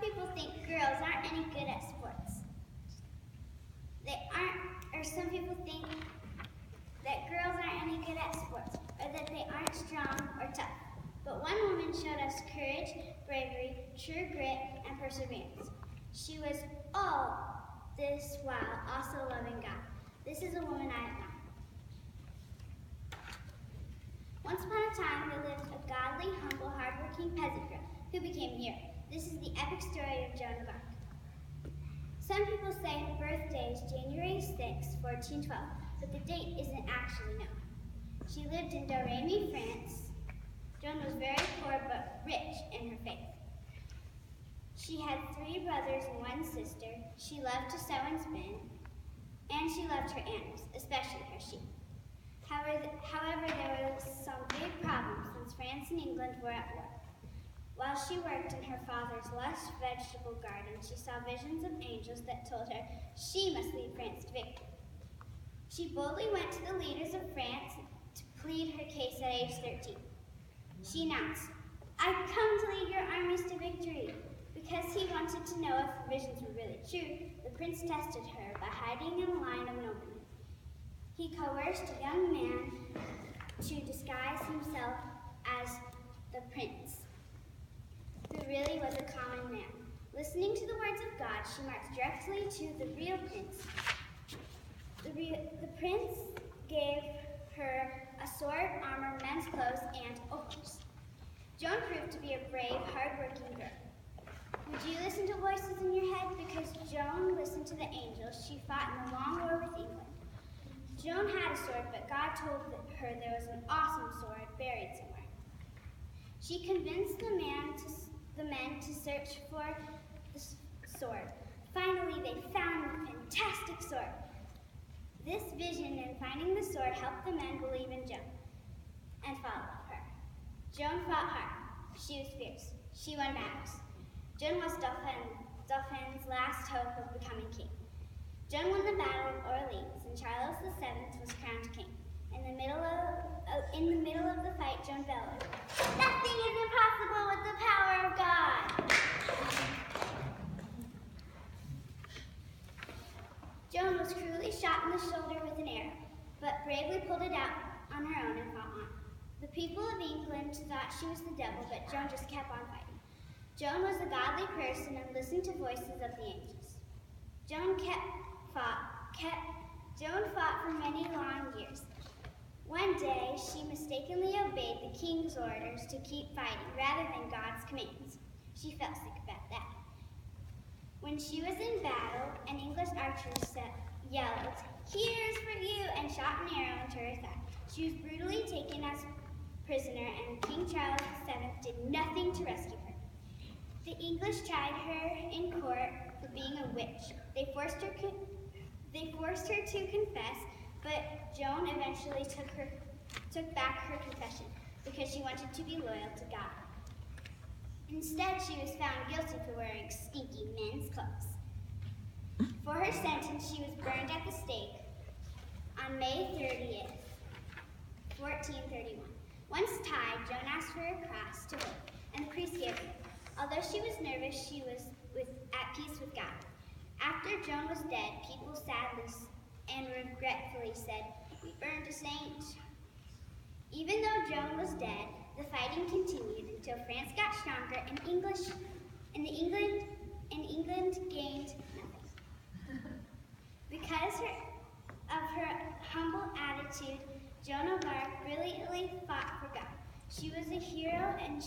people think girls aren't any good at sports. Some people think that girls aren't any good at sports, or that they aren't strong or tough. But one woman showed us courage, bravery, true grit, and perseverance. She was all this while also loving God. This is a woman I admire. Once upon a time, there lived a godly, humble, hardworking peasant girl who became a hero. This is the epic story of Joan of Arc. Some people say her birthday is January 6, 1412, but the date isn't actually known. She lived in Domremy, France. Joan was very poor but rich in her faith. She had 3 brothers and 1 sister. She loved to sew and spin, and she loved her animals, especially her sheep. However, there was some big problems since France and England were at war. While she worked in her father's lush vegetable garden, she saw visions of angels that told her she must lead France to victory. She boldly went to the leaders of France to plead her case at age 13. She announced, "I've come to lead your armies to victory." Because he wanted to know if the visions were really true, the prince tested her by hiding in a line of noblemen. He coerced a young man to disguise himself as the prince, who really was a common man. Listening to the words of God, she marched directly to the real prince. The prince gave her a sword, armor, men's clothes, and a horse. Joan proved to be a brave, hard-working girl. Would you listen to voices in your head? Because Joan listened to the angels. She fought in the long war with England. Joan had a sword, but God told her there was an awesome sword buried somewhere. She convinced the men to search for the sword. Finally, they found the fantastic sword. This vision and finding the sword helped the men believe in Joan and follow her. Joan fought hard. She was fierce. She won battles. Joan was Dauphin's last hope of becoming king. Joan won the Battle of Orleans, and Charles VII was crowned king. In the middle of the fight, Joan bellowed, "Nothing is impossible with the power of God!" Joan was cruelly shot in the shoulder with an arrow, but bravely pulled it out on her own and fought on. The people of England thought she was the devil, but Joan just kept on fighting. Joan was a godly person and listened to voices of the angels. Joan fought for many long years. One day, she mistakenly obeyed the king's orders to keep fighting rather than God's commands. She felt sick about that. When she was in battle, an English archer yelled, "Here's for you," and shot an arrow into her thigh. She was brutally taken as prisoner, and King Charles VII did nothing to rescue her. The English tried her in court for being a witch. They forced her to confess, but Joan eventually took back her confession because she wanted to be loyal to God. Instead, she was found guilty for wearing stinky men's clothes. For her sentence, she was burned at the stake on May 30th, 1431. Once tied, Joan asked for a cross to hold, and the priest gave her. Although she was nervous, she was at peace with God. After Joan was dead, people sadly and regretfully said, "We burned a saint." Even though Joan was dead, the fighting continued until France got stronger and England gained nothing. Because of her humble attitude, Joan of Arc brilliantly fought for God. She was a hero and